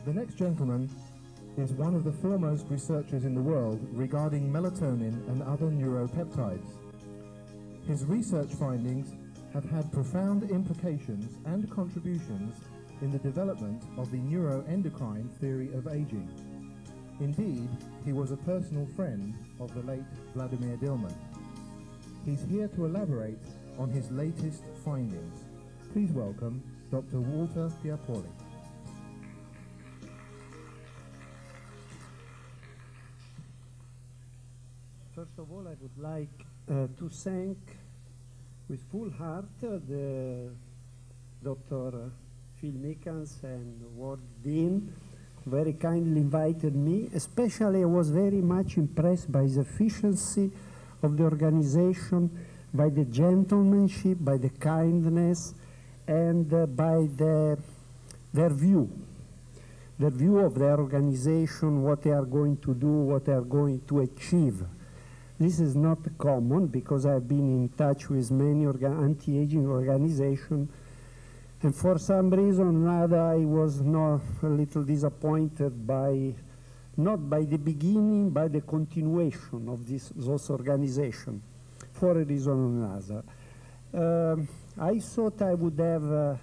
The next gentleman is one of the foremost researchers in the world regarding melatonin and other neuropeptides. His research findings have had profound implications and contributions in the development of the neuroendocrine theory of aging. Indeed, he was a personal friend of the late Vladimir Dillman. He's here to elaborate on his latest findings. Please welcome Dr. Walter Pierpaoli. First of all, I would like to thank with full heart the Dr. Phil Mickens and Ward Dean, who very kindly invited me. Especially, I was very much impressed by the efficiency of the organization, by the gentlemanship, by the kindness, and by their view of their organization, what they are going to do, what they are going to achieve. This is not common because I've been in touch with many anti-aging organizations, and for some reason or other I was not a little disappointed by, not by the beginning, by the continuation of those organizations, for a reason or another. I thought I would have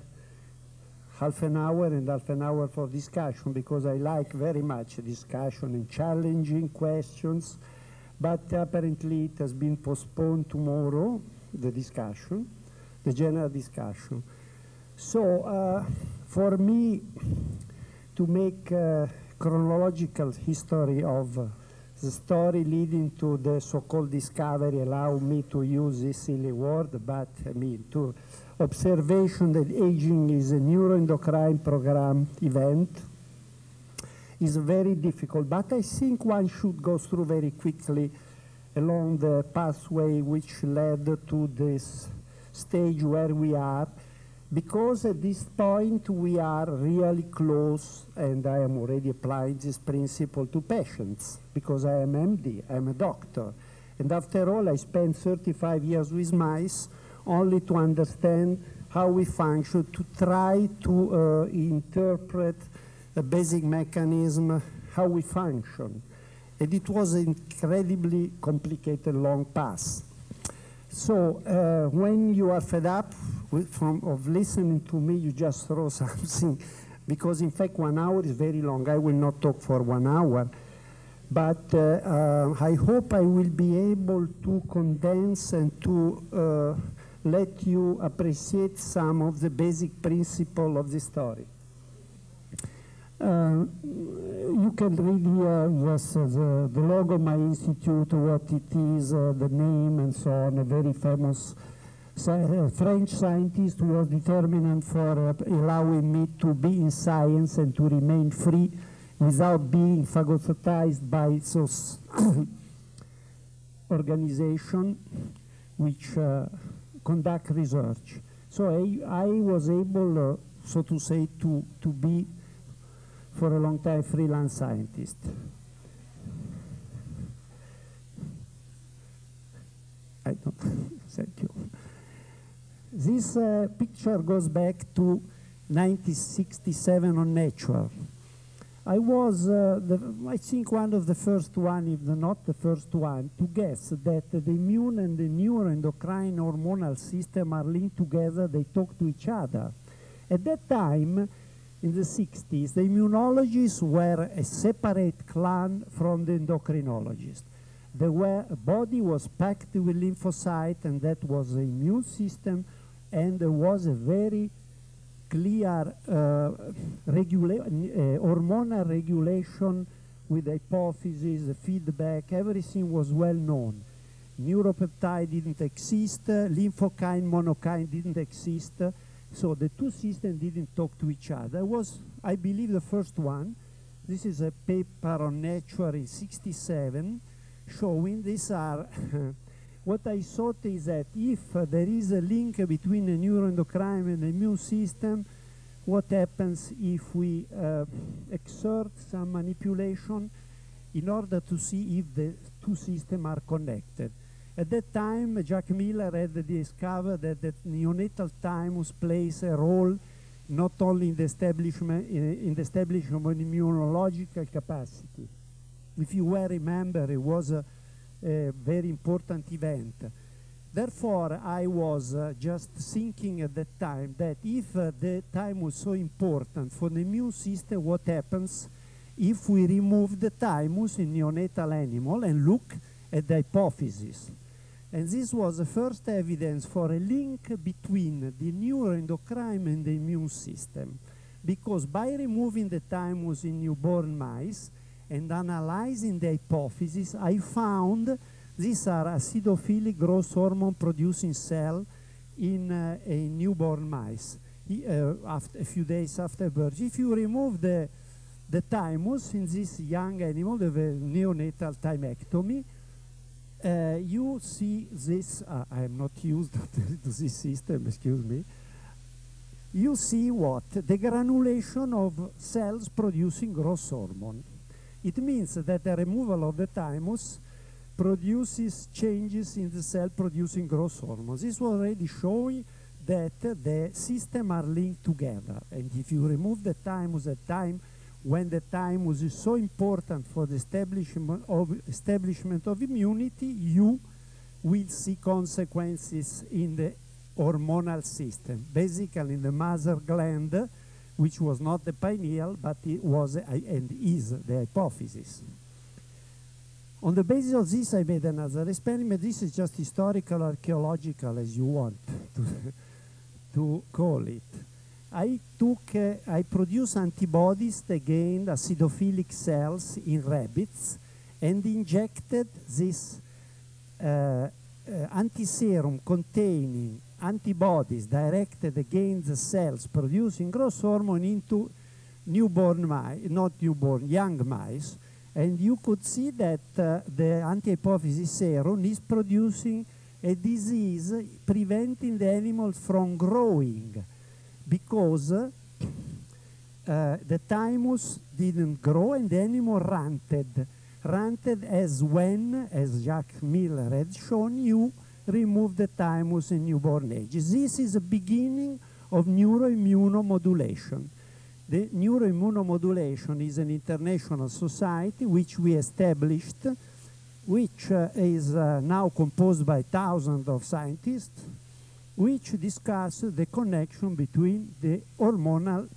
half an hour for discussion, because I like very much discussion and challenging questions. But apparently it has been postponed tomorrow, the discussion, the general discussion. So for me to make a chronological history of the story leading to the so-called discovery, allow me to use this silly word, but I mean to observation that aging is a neuroendocrine program event, is very difficult, but I think one should go through very quickly along the pathway which led to this stage where we are, because at this point we are really close, and I am already applying this principle to patients, because I am MD, I'm a doctor, and after all I spent 35 years with mice only to understand how we function, to try to interpret the basic mechanism, how we function. And it was an incredibly complicated, long path. So when you are fed up of listening to me, you just throw something, because in fact 1 hour is very long. I will not talk for 1 hour. But I hope I will be able to condense and to let you appreciate some of the basic principles of the story. You can read here just the logo of my institute, what it is, the name and so on. A very famous French scientist who was determinant for allowing me to be in science and to remain free without being phagocytized by those organizations which conduct research. So I was able, so to say, to be for a long time freelance scientist. I don't, thank you. This picture goes back to 1967 on Nature. I was, I think, one of the first one, if not the first one, to guess that the immune and the neuroendocrine hormonal system are linked together, they talk to each other. At that time, in the 60s, the immunologists were a separate clan from the endocrinologists. The body was packed with lymphocytes, and that was the immune system, and there was a very clear hormonal regulation with hypothesis, feedback, everything was well known. Neuropeptide didn't exist, lymphokine, monokine didn't exist, so the two systems didn't talk to each other. I was, I believe, the first one. This is a paper on Nature in '67 showing these are what I thought is that if there is a link between the neuroendocrine and the immune system, what happens if we exert some manipulation in order to see if the two systems are connected. At that time, Jack Miller had discovered that the neonatal thymus plays a role not only in the establishment of immunological capacity. If you well remember, it was a very important event. Therefore, I was just thinking at that time that if the time was so important for the immune system, what happens if we remove the thymus in neonatal animal and look at the hypophysis? And this was the first evidence for a link between the neuroendocrine and the immune system. Because by removing the thymus in newborn mice and analyzing the hypophysis, I found these are acidophilic growth hormone producing cell in a newborn mice after a few days after birth. If you remove the thymus in this young animal, the neonatal thymectomy, you see this, I am not used to this system, excuse me. You see what? The granulation of cells producing growth hormone. It means that the removal of the thymus produces changes in the cell producing growth hormone. This was already showing that the system are linked together. And if you remove the thymus at time when the thymus is so important for the establishment of immunity, you will see consequences in the hormonal system. Basically in the mother gland, which was not the pineal, but it was and is the hypophysis. On the basis of this, I made another experiment. This is just historical, archaeological, as you want to call it. I produced antibodies against acidophilic cells in rabbits and injected this antiserum containing antibodies directed against the cells producing growth hormone into newborn mice, not newborn, young mice. And you could see that the anti-hypophysis serum is producing a disease preventing the animals from growing because the thymus didn't grow and the animal ranted. Ranted as when, as Jacques Miller had shown, you remove the thymus in newborn age. This is the beginning of neuroimmunomodulation. The neuroimmunomodulation is an international society which we established, which is now composed by thousands of scientists, which discuss the connection between the hormonal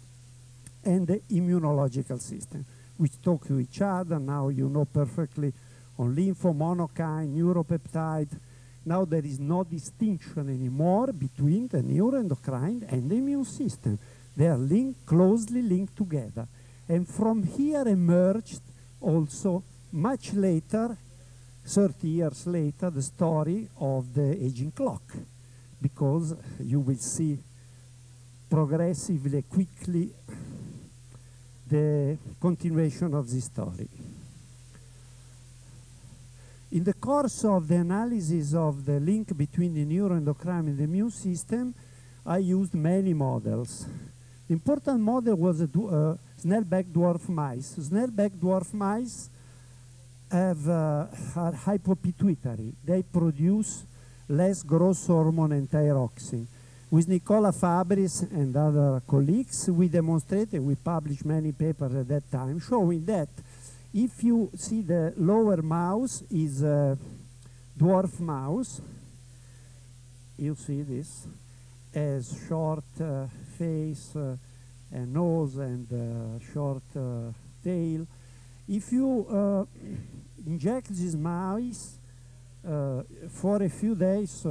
and the immunological system, which talk to each other. Now you know perfectly on lymphomonokine, neuropeptide. Now there is no distinction anymore between the neuroendocrine and the immune system. They are closely linked together. And from here emerged also, much later, 30 years later, the story of the aging clock. Because you will see progressively, quickly, the continuation of this story. In the course of the analysis of the link between the neuroendocrine and the immune system, I used many models. The important model was Snellback dwarf mice. Snellback dwarf mice are hypopituitary. They produce less growth hormone and thyroxine. With Nicola Fabris and other colleagues, we demonstrated, we published many papers at that time, showing that if you see the lower mouse is a dwarf mouse, you see this, has short face, and nose and short tail. If you inject this mouse for a few days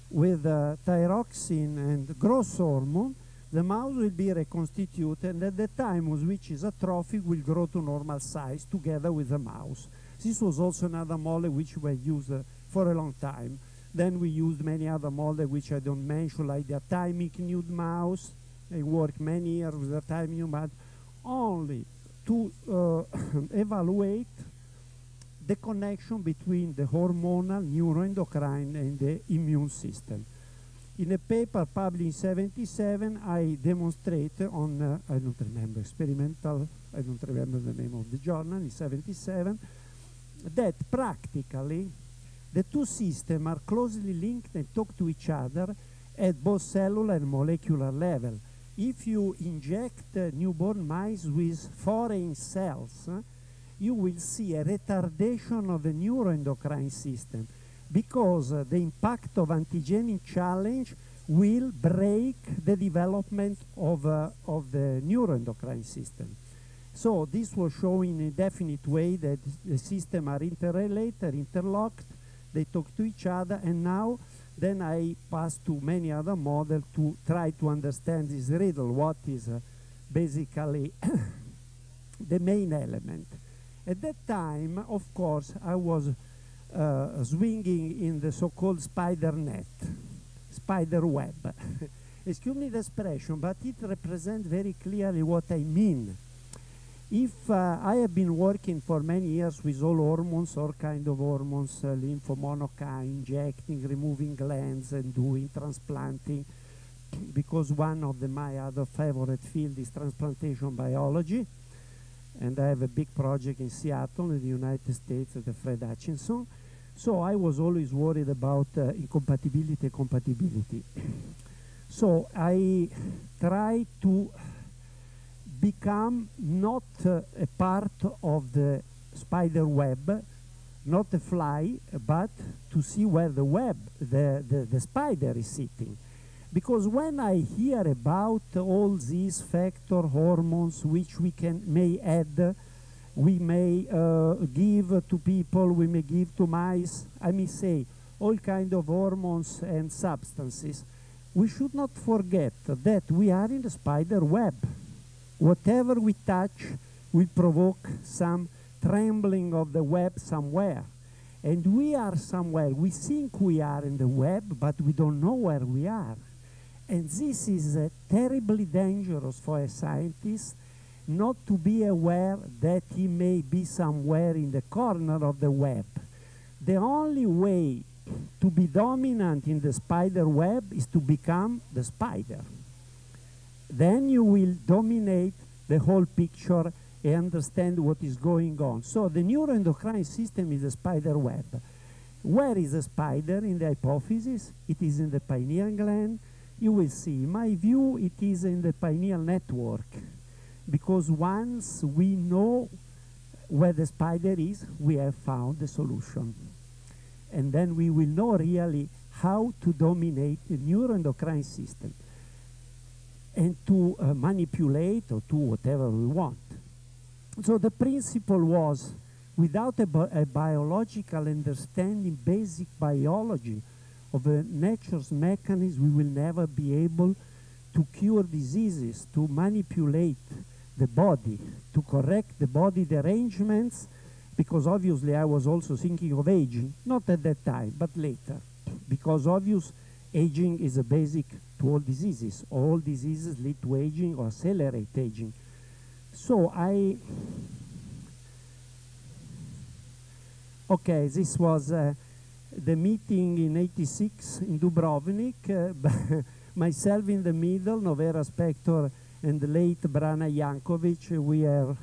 with thyroxine and growth hormone, the mouse will be reconstituted, and at the thymus, which is atrophic, will grow to normal size together with the mouse. This was also another model which we used for a long time. Then we used many other models which I don't mention, like the thymic nude mouse. I worked many years with the thymic nude mouse, only to evaluate the connection between the hormonal, neuroendocrine, and the immune system. In a paper published in 1977, I demonstrated on, I don't remember, experimental, I don't remember the name of the journal, in 1977, that practically the two systems are closely linked and talk to each other at both cellular and molecular level. if you inject newborn mice with foreign cells, you will see a retardation of the neuroendocrine system, because the impact of antigenic challenge will break the development of the neuroendocrine system. So this was showing in a definite way that the systems are interrelated, interlocked, they talk to each other, and now then I pass to many other models to try to understand this riddle, what is basically the main element. At that time, of course, I was swinging in the so-called spider net, spider web. Excuse me the expression, but it represents very clearly what I mean. If I have been working for many years with all hormones, all kind of hormones, lymphomonocai, injecting, removing glands, and doing transplanting, because one of my other favorite field is transplantation biology, and I have a big project in Seattle, in the United States, at the Fred Hutchinson. So I was always worried about incompatibility and compatibility. So I try to become not a part of the spider web, not a fly, but to see where the web, the spider is sitting. Because when I hear about all these factor hormones which we may add, we may give to people, we may give to mice, I may say, all kind of hormones and substances, we should not forget that we are in the spider web. Whatever we touch will provoke some trembling of the web somewhere. And we are somewhere. We think we are in the web, but we don't know where we are. And this is terribly dangerous for a scientist, not to be aware that he may be somewhere in the corner of the web. The only way to be dominant in the spider web is to become the spider. Then you will dominate the whole picture and understand what is going on. So the neuroendocrine system is the spider web. Where is the spider? In the hypophysis. It is in the pineal gland. You will see. In my view, it is in the pineal network. Because once we know where the spider is, we have found the solution. And then we will know really how to dominate the neuroendocrine system and to manipulate or do whatever we want. So the principle was, without a biological understanding, basic biology of nature's mechanism, we will never be able to cure diseases, to manipulate the body, to correct the body derangements, because obviously I was also thinking of aging, not at that time, but later, because obvious aging is a basic to all diseases. All diseases lead to aging or accelerate aging. So okay, this was the meeting in '86 in Dubrovnik, myself in the middle, Novera Spector and the late Brana Jankovic. We are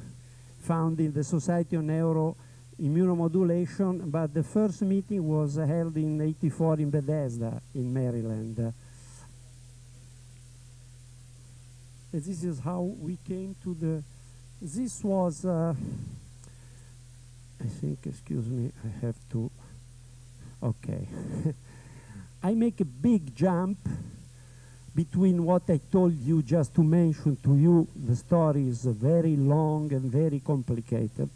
found in the Society of Neuroimmunomodulation, but the first meeting was held in '84 in Bethesda, in Maryland. This is how we came to the, this was, I think, excuse me, I have to, okay. I make a big jump between what I told you, just to mention to you, the story is very long and very complicated,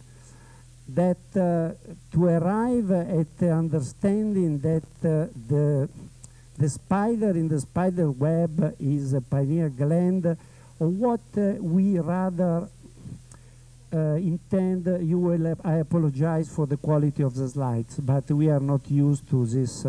that to arrive at the understanding that the spider in the spider web is a pineal gland, or what we rather intend, you will I apologize for the quality of the slides, but we are not used to this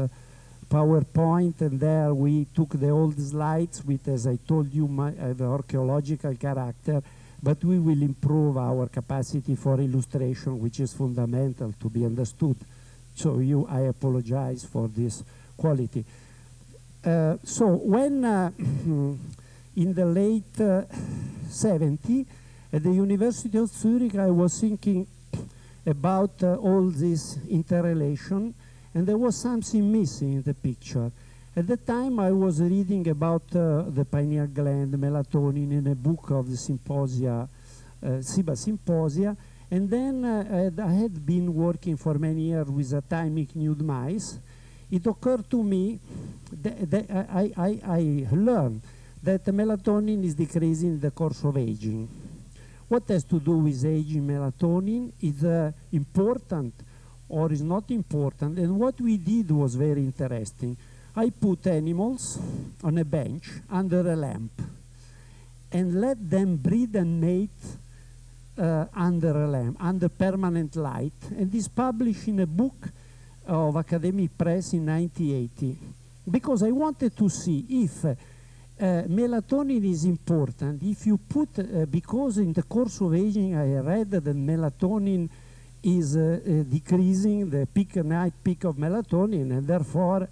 PowerPoint, and there we took the old slides with, as I told you, have archaeological character, but we will improve our capacity for illustration, which is fundamental to be understood. So I apologize for this quality. So when in the late 70s, at the University of Zurich, I was thinking about all this interrelation, and there was something missing in the picture. At the time, I was reading about the pineal gland, melatonin, in a book of the symposia, SIBA Symposia, and then I had been working for many years with thymic nude mice. It occurred to me that I learned that melatonin is decreasing in the course of aging. What has to do with aging melatonin is important or is not important, and what we did was very interesting. I put animals on a bench under a lamp and let them breed and mate under a lamp, under permanent light, and this published in a book of academic press in 1980, because I wanted to see if melatonin is important. If you put, because in the course of aging I read that melatonin is decreasing, the night peak of melatonin, and therefore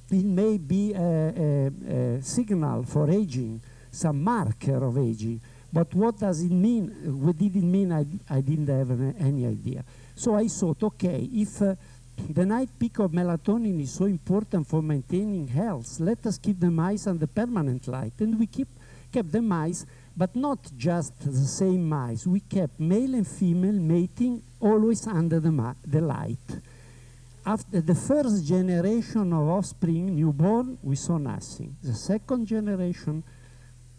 it may be a signal for aging, some marker of aging. But what does it mean? What did it mean? I didn't have any idea. So I thought, okay, if the night peak of melatonin is so important for maintaining health, let us keep the mice under permanent light. And we kept the mice, but not just the same mice. We kept male and female mating always under the light. After the first generation of offspring, newborn, we saw nothing. The second generation,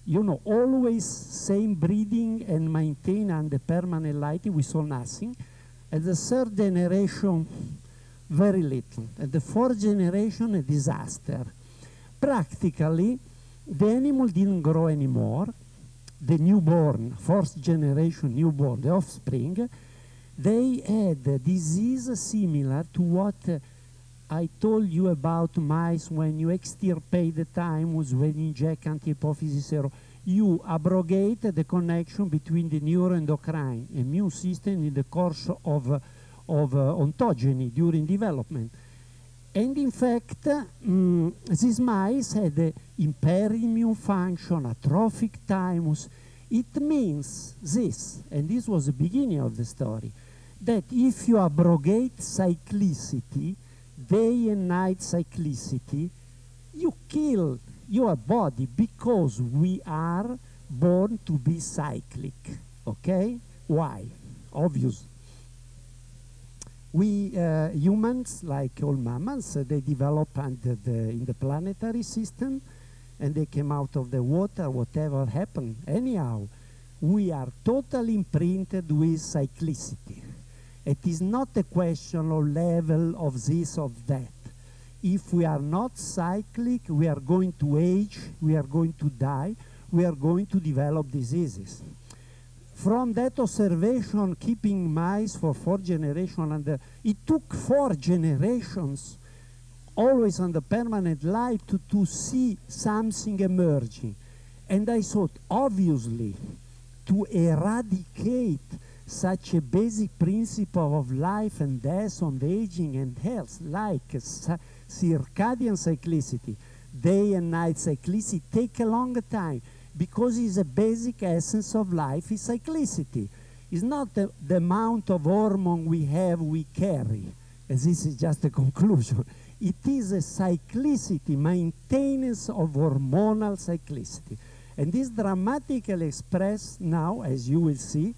you know, always same breeding and maintain under permanent light, we saw nothing. At the third generation, very little. At the fourth generation, a disaster. Practically, the animal didn't grow anymore. The newborn, fourth generation newborn, the offspring, they had a disease similar to what I told you about mice when you extirpate the thymus, when you inject anti-hypophysis serum. You abrogate the connection between the neuroendocrine immune system in the course of ontogeny during development. And in fact, these mice had impaired immune function, atrophic thymus. It means this, and this was the beginning of the story, that if you abrogate cyclicity, day and night cyclicity, you kill your body, because we are born to be cyclic, okay? Why? Obvious. We humans, like all mammals, they develop in the planetary system, and they came out of the water, whatever happened. Anyhow, we are totally imprinted with cyclicity. It is not a question of level of this, of that. If we are not cyclic, we are going to age, we are going to die, we are going to develop diseases. From that observation, keeping mice for 4 generations, it took 4 generations, always under permanent light, to see something emerging. And I thought, obviously, to eradicate such a basic principle of life and death, on the aging and health, like circadian cyclicity, day and night cyclicity, take a long time, because it's a basic essence of life is cyclicity. It's not the amount of hormone we have, we carry, as this is just a conclusion. It is a cyclicity, maintenance of hormonal cyclicity. And this dramatically expressed now, as you will see,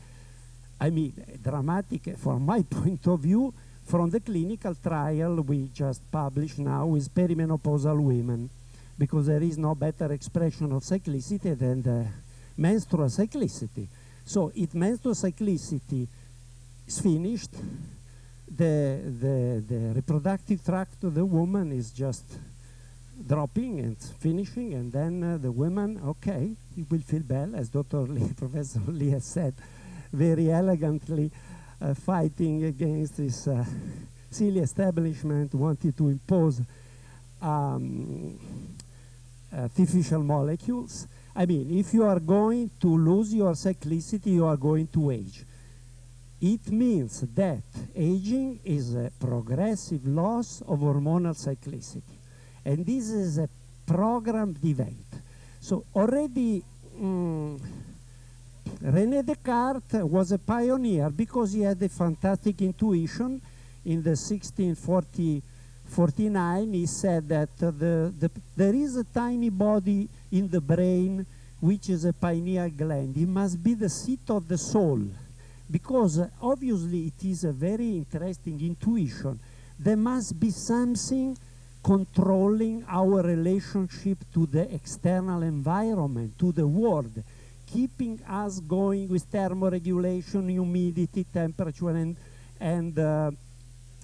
I mean, dramatic from my point of view, from the clinical trial we just published now with perimenopausal women, because there is no better expression of cyclicity than the menstrual cyclicity. So if menstrual cyclicity is finished, the reproductive tract of the woman is just dropping and finishing, and then the woman, okay, you will feel well, as Dr. Lee, Professor Lee has said, very elegantly, fighting against this silly establishment wanted to impose artificial molecules. I mean, if you are going to lose your cyclicity, you are going to age. It means that aging is a progressive loss of hormonal cyclicity. And this is a programmed event. So already René Descartes was a pioneer because he had a fantastic intuition in the 1640 49, he said that there is a tiny body in the brain which is a pineal gland. It must be the seat of the soul, because obviously it is a very interesting intuition. There must be something controlling our relationship to the external environment, to the world, keeping us going with thermoregulation, humidity, temperature, and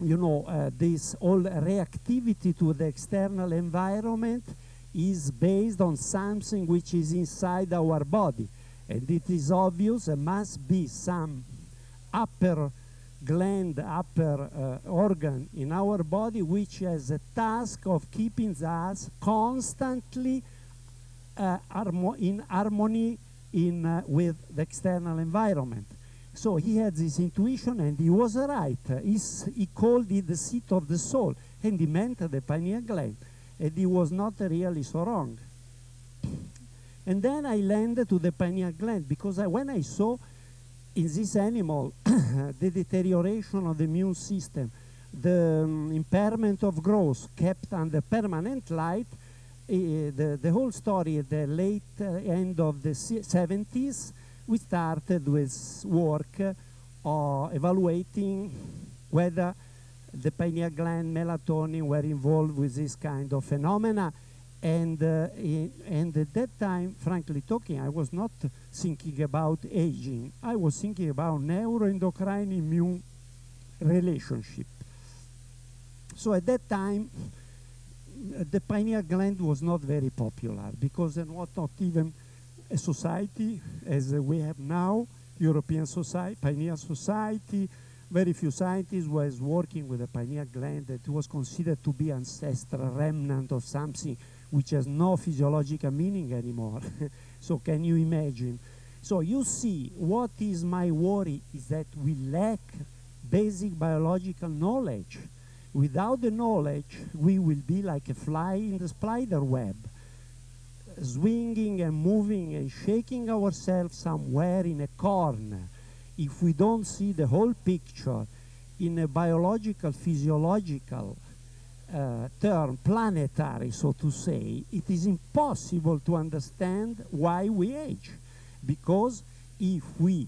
you know, this all reactivity to the external environment is based on something which is inside our body. And it is obvious there must be some upper gland, upper organ in our body which has a task of keeping us constantly in harmony with the external environment. So he had this intuition, and he was right. He called it the seat of the soul, and he meant the pineal gland, and he was not really so wrong. And then I landed to the pineal gland, because when I saw in this animal the deterioration of the immune system, the impairment of growth kept under permanent light, the whole story at the late end of the 70s, we started with work evaluating whether the pineal gland, melatonin were involved with this kind of phenomena. And at that time, frankly talking, I was not thinking about aging. I was thinking about neuroendocrine immune relationship. So at that time, the pineal gland was not very popular, because there was not even a society as we have now, European Society, Pineal Society. Very few scientists was working with the pineal gland that was considered to be ancestral remnant of something which has no physiological meaning anymore. So can you imagine? So you see, what is my worry is that we lack basic biological knowledge. Without the knowledge, we will be like a fly in the spider web, swinging and moving and shaking ourselves somewhere in a corner. If we don't see the whole picture in a biological, physiological term, planetary, so to say, it is impossible to understand why we age. Because if we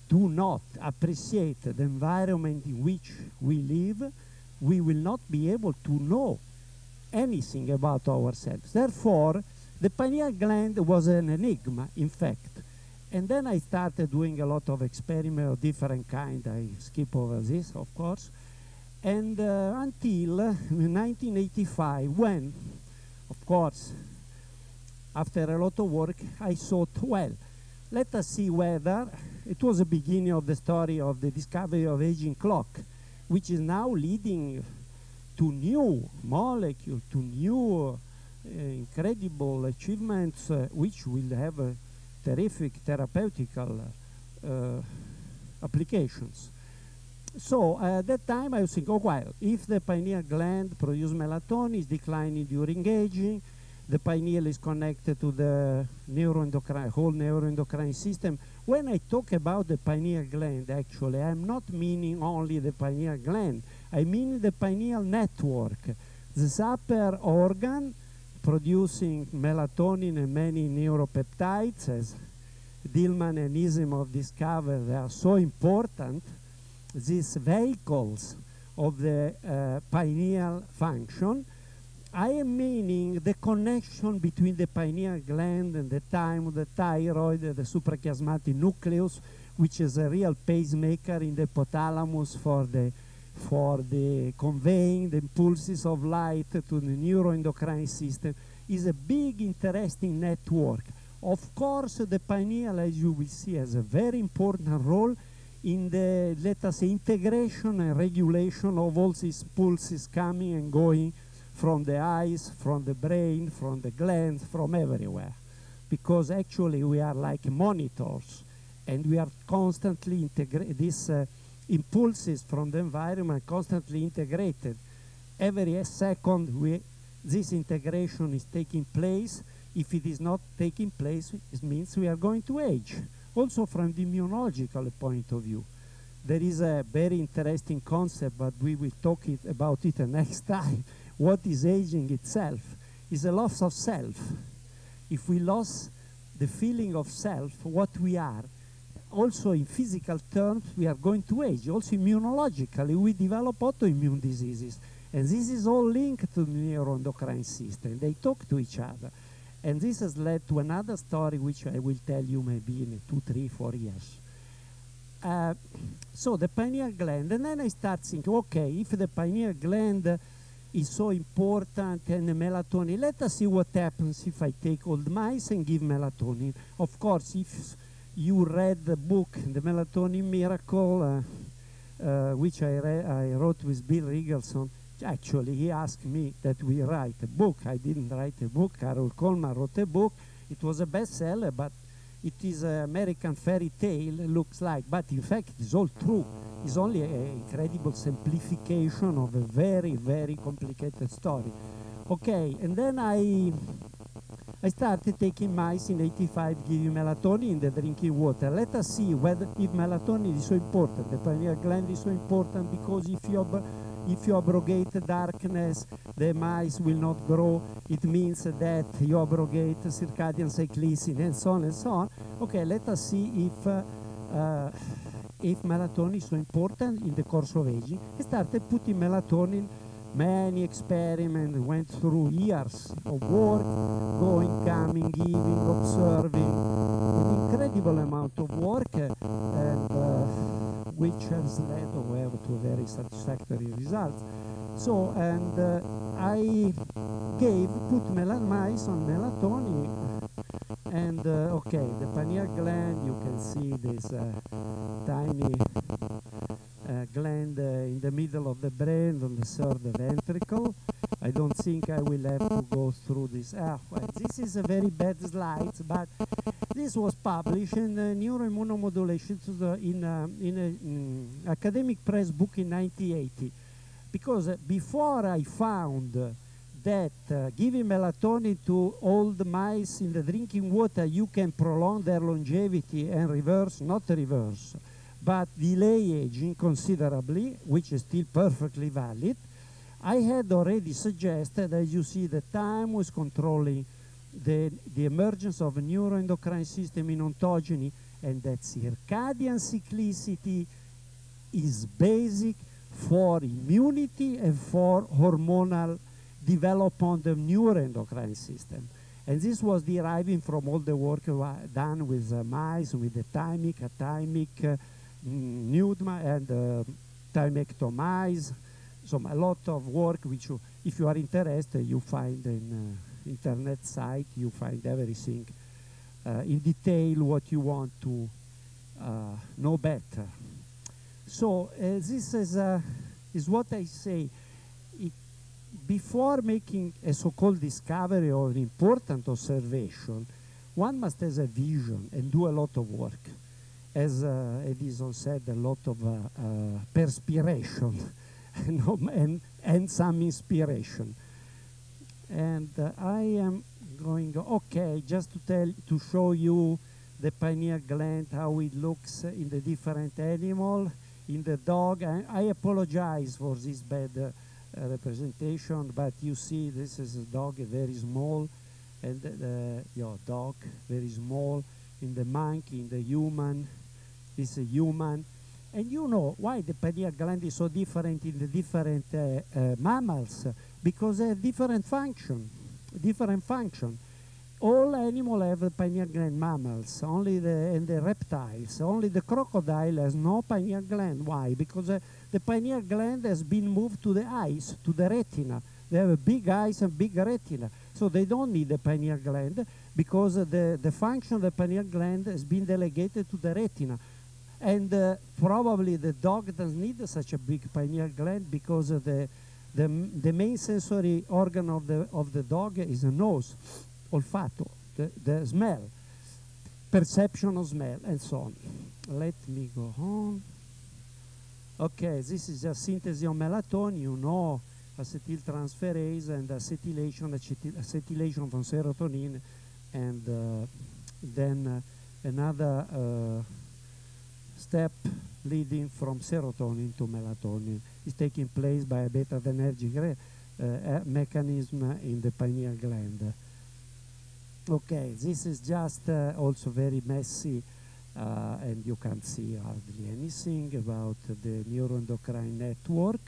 do not appreciate the environment in which we live, we will not be able to know anything about ourselves. Therefore, the pineal gland was an enigma, in fact. And then I started doing a lot of experiments of different kind. I skip over this, of course. And until 1985, when, of course, after a lot of work, I thought, well, let us see whether it was the beginning of the story of the discovery of aging clock, which is now leading to new molecules, to new incredible achievements, which will have terrific therapeutical applications. So at that time I was thinking, oh well, if the pineal gland produces melatonin, is declining during aging, the pineal is connected to the whole neuroendocrine system. When I talk about the pineal gland, actually, I'm not meaning only the pineal gland. I mean the pineal network, this upper organ producing melatonin and many neuropeptides, as Dillman and Isimov discovered. They are so important, these vehicles of the pineal function. I am meaning the connection between the pineal gland and the thymus, the thyroid, the suprachiasmatic nucleus, which is a real pacemaker in the hypothalamus for the conveying the impulses of light to the neuroendocrine system, is a big, interesting network. Of course, the pineal, as you will see, has a very important role in the, let us say, integration and regulation of all these pulses coming and going from the eyes, from the brain, from the glands, from everywhere. Because actually we are like monitors, and we are constantly integrating these impulses from the environment, constantly integrated. Every second this integration is taking place. If it is not taking place, it means we are going to age. Also from the immunological point of view. there is a very interesting concept, but we will talk about it next time. What is aging itself? Is a loss of self. If we lose the feeling of self, what we are, also in physical terms, we are going to age. Also immunologically, we develop autoimmune diseases. And this is all linked to the neuroendocrine system. They talk to each other. And this has led to another story, which I will tell you maybe in 2, 3, 4 years. So the pineal gland, and then I start thinking, okay, if the pineal gland is so important and the melatonin, let us see what happens if I take old mice and give melatonin. Of course, if you read the book, The Melatonin Miracle, which I wrote with Bill Rigelson, actually he asked me that we write a book. I didn't write a book, Carol Coleman wrote a book. It was a bestseller, but it is an American fairy tale, looks like, but in fact it's all true. It's only an incredible simplification of a very, very complicated story. Okay, and then I started taking mice in 85, giving melatonin in the drinking water. Let us see whether if melatonin is so important, the pineal gland is so important, because if you abrogate darkness, the mice will not grow. It means that you abrogate circadian cyclicity, and so on and so on. Okay, let us see if melatonin is so important in the course of aging. I started putting melatonin. Many experiments went through years of work, going, coming, giving, observing, an incredible amount of work, and which has led to very satisfactory results. So, and I put mice on melatonin, and okay, the pineal gland, you can see this tiny gland in the middle of the brain on the third ventricle. I don't think I will have to go through this. Well, this is a very bad slide, but this was published in Neuroimmunomodulation in an academic press book in 1980. Because before I found that giving melatonin to old mice in the drinking water, you can prolong their longevity and reverse, not reverse, but delay aging considerably, which is still perfectly valid. I had already suggested, as you see, the time was controlling the emergence of a neuroendocrine system in ontogeny, and that circadian cyclicity is basic for immunity and for hormonal development of neuroendocrine system. And this was deriving from all the work done with mice, with the thymic, athymic, nude and thymectomice. So a lot of work which, if you are interested, you find in internet site, you find everything in detail what you want to know better. So this is what I say. Before making a so-called discovery or an important observation, one must have a vision and do a lot of work. As Edison said, a lot of perspiration and some inspiration. And I am going, okay, just to show you the pineal gland, how it looks in the different animal. In the dog, I apologize for this bad representation, but you see this is a dog, very small, and dog, very small. In the monkey, in the human, this is a human. And you know why the pineal gland is so different in the different mammals? Because they have different function. All animals have a pineal gland, mammals, and the reptiles. Only the crocodile has no pineal gland. Why? Because the pineal gland has been moved to the eyes, to the retina. They have a big eyes and big retina. So they don't need the pineal gland because the function of the pineal gland has been delegated to the retina. And probably the dog doesn't need such a big pineal gland because the main sensory organ of the dog is the nose. Olfato, the smell, perception of smell, and so on. Let me go on. Okay, this is a synthesis of melatonin. You know, acetyltransferase and acetylation from serotonin, and then another step leading from serotonin to melatonin. It's taking place by a beta-adrenergic mechanism in the pineal gland. Okay, this is just also very messy, and you can't see hardly anything about the neuroendocrine network,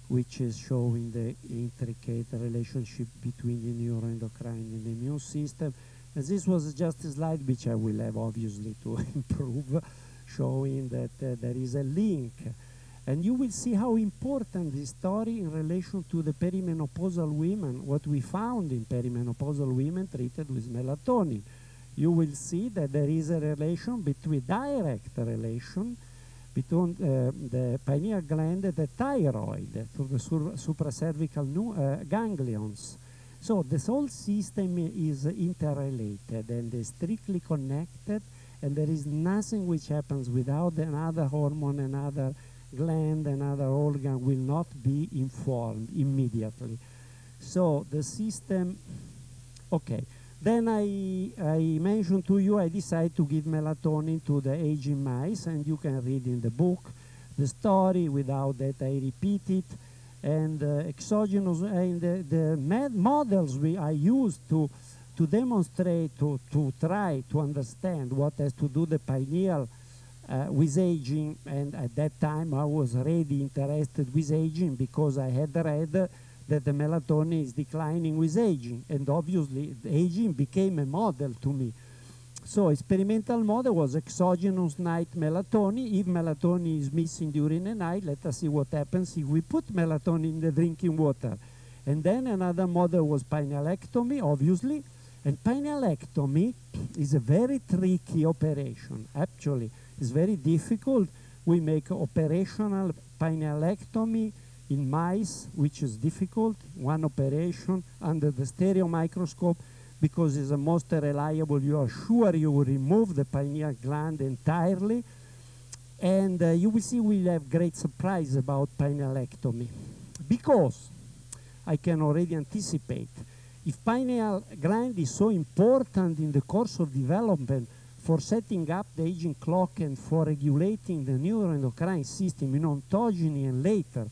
which is showing the intricate relationship between the neuroendocrine and the immune system. And this was just a slide which I will have obviously to improve, showing that there is a link. And you will see how important this story in relation to the perimenopausal women, what we found in perimenopausal women treated with melatonin. You will see that there is a relation between, direct relation between the pineal gland and the thyroid through the supracervical ganglions. So this whole system is interrelated and is strictly connected, and there is nothing which happens without another hormone, another gland, another organ will not be informed immediately. So the system, okay. Then I mentioned to you, I decided to give melatonin to the aging mice, and you can read in the book the story without that I repeat it. And exogenous, and the models I used to demonstrate, to try to understand what has to do the pineal with aging, and at that time I was really interested with aging because I had read that the melatonin is declining with aging, and obviously the aging became a model to me. So experimental model was exogenous night melatonin. If melatonin is missing during the night, let us see what happens if we put melatonin in the drinking water. And then another model was pinealectomy, obviously. And pinealectomy is a very tricky operation. Actually, it's very difficult. We make operational pinealectomy in mice, which is difficult, one operation under the stereo microscope, because it's the most reliable. You are sure you will remove the pineal gland entirely. And you will see we'll have great surprise about pinealectomy. Because, I can already anticipate, if pineal gland is so important in the course of development for setting up the aging clock and for regulating the neuroendocrine system in ontogeny and later,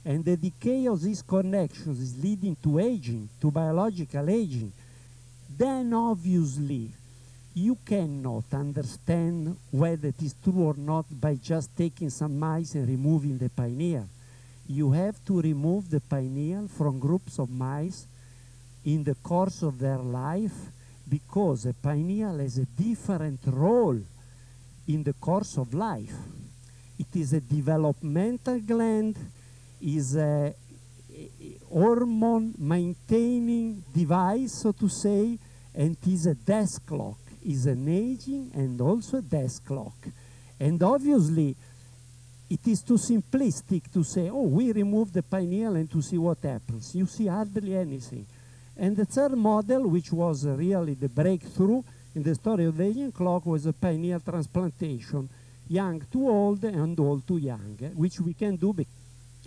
and the decay of these connections is leading to aging, to biological aging, then obviously you cannot understand whether it is true or not by just taking some mice and removing the pineal. You have to remove the pineal from groups of mice in the course of their life, because the pineal has a different role in the course of life. It is a developmental gland, is a hormone maintaining device, so to say, and is a desk clock, is an aging and also a desk clock. And obviously it is too simplistic to say, oh, we remove the pineal and to see what happens. You see hardly anything. And the third model, which was really the breakthrough in the story of the aging clock, was a pineal transplantation, young to old and old to young, which we can do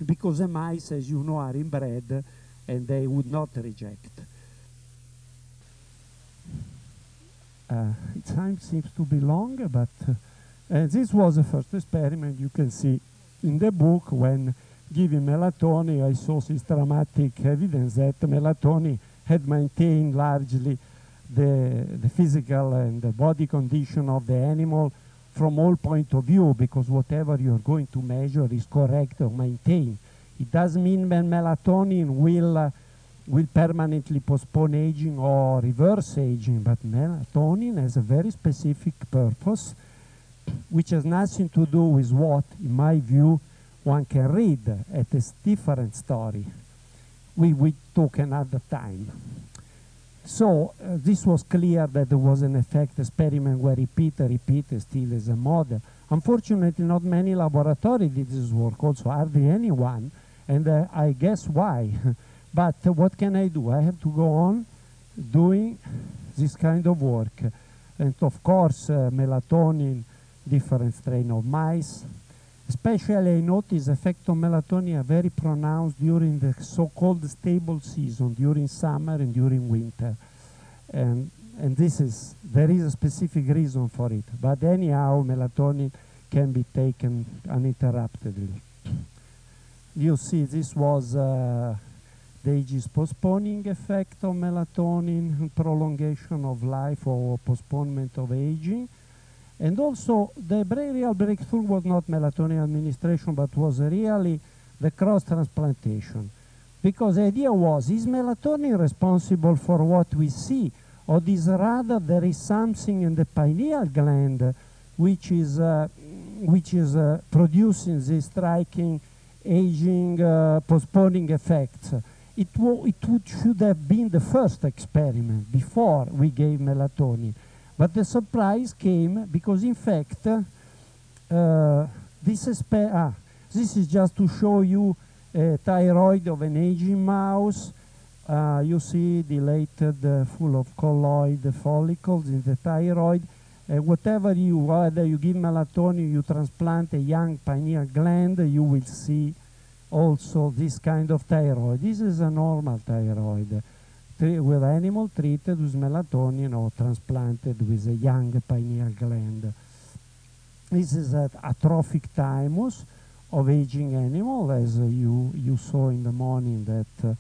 because the mice, as you know, are inbred and they would not reject. Time seems to be long, but this was the first experiment you can see in the book. When giving melatonin, I saw systematic evidence that melatonin had maintained largely the physical and the body condition of the animal from all point of view, because whatever you're going to measure is correct or maintained. It doesn't mean that melatonin will permanently postpone aging or reverse aging, but melatonin has a very specific purpose, which has nothing to do with what, in my view, one can read at a different story. We talk another time. So this was clear that there was an effect experiment where repeat still as a model. Unfortunately, not many laboratories did this work, also hardly anyone, and I guess why. But what can I do? I have to go on doing this kind of work. And of course, melatonin, different strain of mice. Especially I notice effect of melatonin are very pronounced during the so-called stable season, during summer and during winter. And there is a specific reason for it. But anyhow, melatonin can be taken uninterruptedly. You see, this was the age's postponing effect of melatonin, prolongation of life or postponement of aging. And also, the real breakthrough was not melatonin administration, but was really the cross-transplantation. Because the idea was, is melatonin responsible for what we see? Or is rather there is something in the pineal gland which is producing these striking aging, postponing effects? It should have been the first experiment before we gave melatonin. But the surprise came because, in fact, this is just to show you a thyroid of an aging mouse. You see dilated, full of colloid follicles in the thyroid. Whether you give melatonin, you transplant a young pineal gland, you will see also this kind of thyroid. This is a normal thyroid with animal treated with melatonin or transplanted with a young pineal gland. This is an atrophic thymus of aging animal, as you saw in the morning that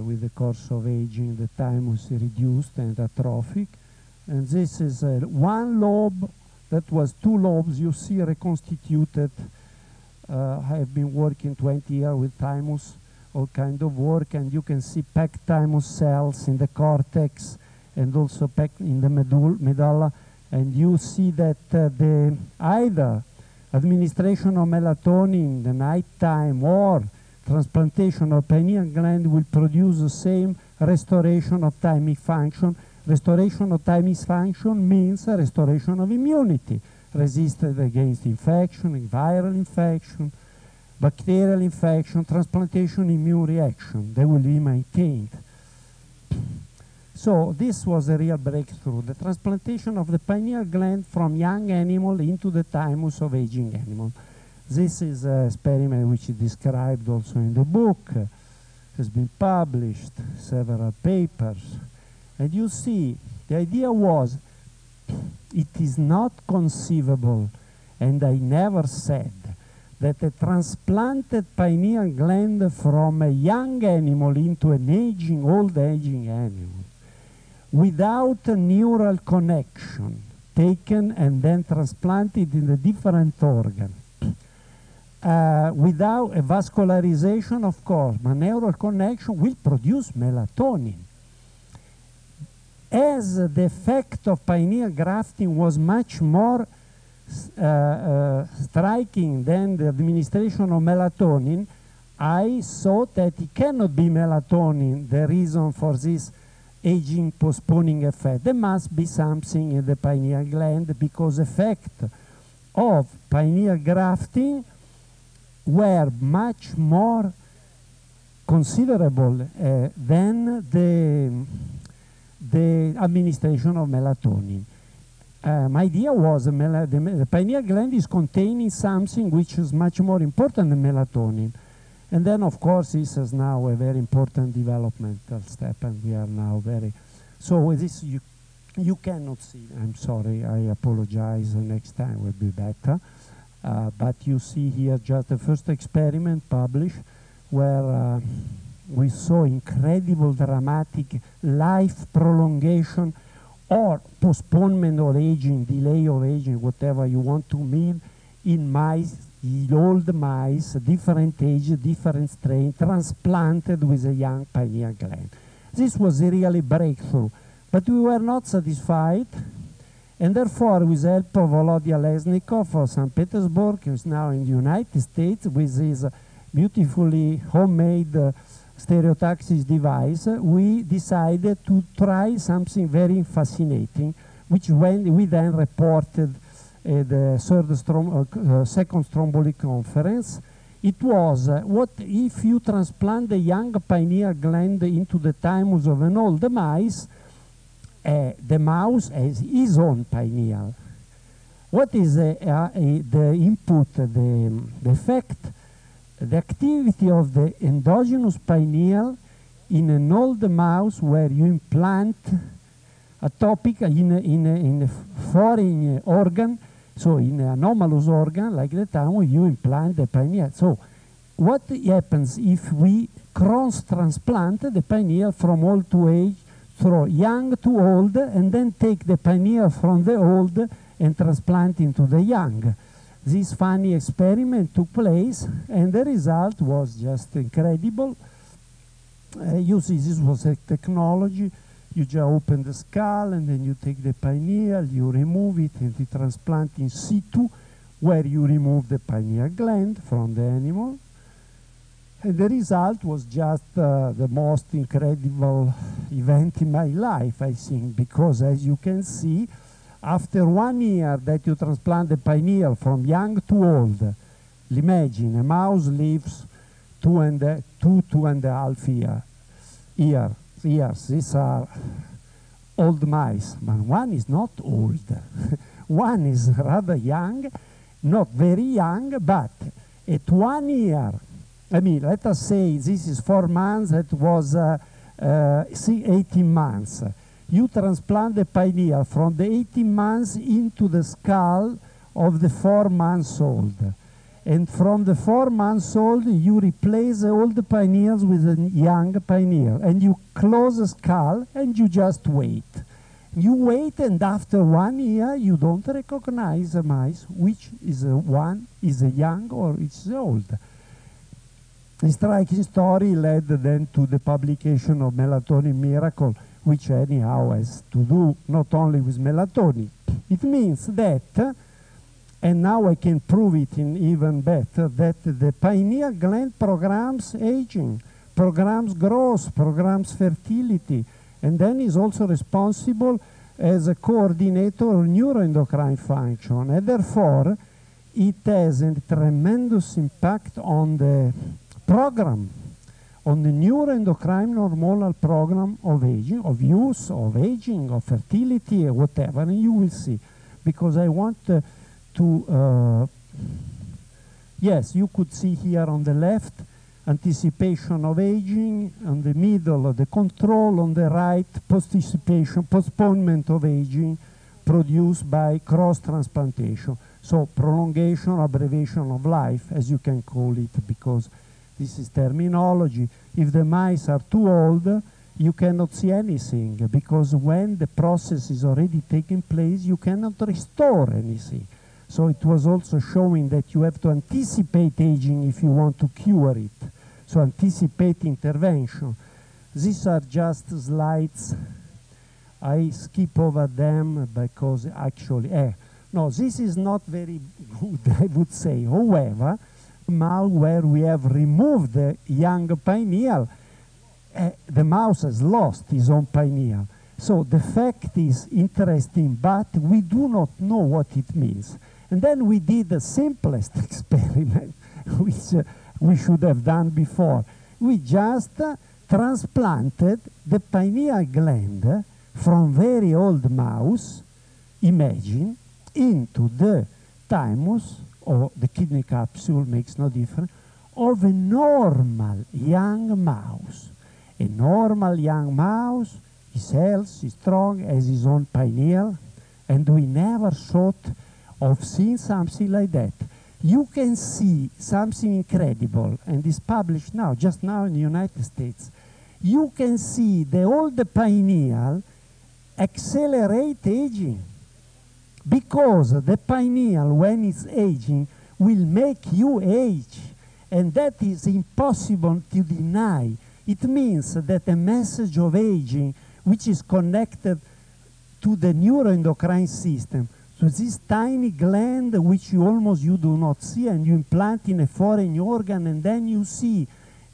with the course of aging the thymus is reduced and atrophic. And this is one lobe that was two lobes, you see, reconstituted. I have been working 20 years with thymus, all kind of work, and you can see packed thymus cells in the cortex and also packed in the medulla, and you see that the either administration of melatonin in the night time or transplantation of pineal gland will produce the same restoration of thymic function. Restoration of thymic function means a restoration of immunity, resisted against infection, viral infection, bacterial infection, transplantation immune reaction. They will be maintained. So this was a real breakthrough, the transplantation of the pineal gland from young animal into the thymus of aging animal. This is an experiment which is described also in the book, has been published, several papers. And you see, the idea was, it is not conceivable, and I never said, that a transplanted pineal gland from a young animal into an aging, old aging animal, without a neural connection, taken and then transplanted in a different organ, without a vascularization, of course, but neural connection will produce melatonin. As the effect of pineal grafting was much more striking than the administration of melatonin, I thought that it cannot be melatonin the reason for this aging postponing effect. There must be something in the pineal gland, because effect of pineal grafting were much more considerable than the administration of melatonin. My idea was the pineal gland is containing something which is much more important than melatonin. And then, of course, this is now a very important developmental step, and we are now very... So with this, you cannot see. I'm sorry, I apologize. The next time will be better. But you see here just the first experiment published where we saw incredible dramatic life prolongation or postponement of aging, delay of aging, whatever you want to mean, in mice, old mice, different age, different strain, transplanted with a young pineal gland. This was a really breakthrough, but we were not satisfied, and therefore, with the help of Volodya Lesnikov of St. Petersburg, who is now in the United States, with his beautifully homemade stereotaxis device, we decided to try something very fascinating, which we then reported at the second strombolic conference. It was, what if you transplant the young pineal gland into the thymus of an old mice, the mouse has his own pineal. What is the input, the effect? The activity of the endogenous pineal in an old mouse where you implant a topic in a foreign organ, So in an anomalous organ like the thymus, you implant the pineal. So what happens if we cross-transplant the pineal from old to age, from young to old, and then take the pineal from the old and transplant into the young? This funny experiment took place, and the result was just incredible. You see, this was a technology. You just open the skull, and then you take the pineal, you remove it, and you transplant in situ, where you remove the pineal gland from the animal. And the result was just the most incredible event in my life, I think, because as you can see, after 1 year that you transplant the pineal from young to old, imagine a mouse lives 2.5 years. These are old mice, but one is not old. One is rather young, not very young, but at 1 year, I mean, let us say this is 4 months, it was 18 months. You transplant the pineal from the 18 months into the skull of the 4 months old. And from the 4 months old, you replace all the pineals with a young pineal. And you close the skull and you just wait. You wait, and after 1 year, you don't recognize the mice, which is one is a young or it's old. The striking story led then to the publication of Melatonin Miracle, which anyhow has to do not only with melatonin. It means that, and now I can prove it in even better, that the pineal gland programs aging, programs growth, programs fertility, and then is also responsible as a coordinator of neuroendocrine function, and therefore it has a tremendous impact on the program, on the neuroendocrine hormonal program of aging, of use, of aging, of fertility, or whatever, and you will see. Because I want yes, you could see here on the left, anticipation of aging, on the middle of the control, on the right, postponement of aging produced by cross-transplantation. So prolongation, abbreviation of life, as you can call it, because this is terminology. If the mice are too old, you cannot see anything, because when the process is already taking place, you cannot restore anything. So it was also showing that you have to anticipate aging if you want to cure it. So anticipate intervention. These are just slides. I skip over them because actually, no, this is not very good, I would say. However, now where we have removed the young pineal, the mouse has lost his own pineal. So the fact is interesting, but we do not know what it means. And then we did the simplest experiment, which we should have done before. We just transplanted the pineal gland from very old mouse, imagine, into the thymus, or the kidney capsule, makes no difference, of a normal young mouse. A normal young mouse is healthy, strong, has his own pineal, and we never thought of seeing something like that. You can see something incredible, and it's published now, just now in the United States. You can see the old pineal accelerate aging, because the pineal, when it's aging, will make you age, and that is impossible to deny. It means that a message of aging, which is connected to the neuroendocrine system, so this tiny gland which you do not see, and you implant in a foreign organ, and then you see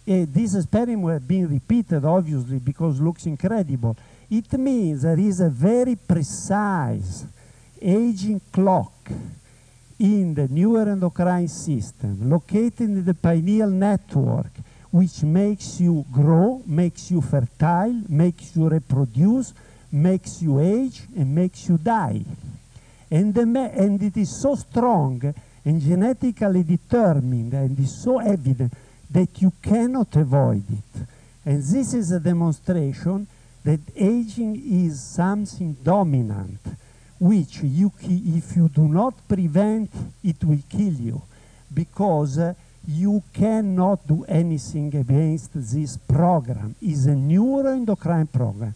this experiment has been repeated, obviously, because it looks incredible. It means there is a very precise aging clock in the neuroendocrine system located in the pineal network, which makes you grow, makes you fertile, makes you reproduce, makes you age, and makes you die. And it is so strong and genetically determined, and is so evident that you cannot avoid it. And this is a demonstration that aging is something dominant. which if you do not prevent, it will kill you, because you cannot do anything against this program. It's a neuroendocrine program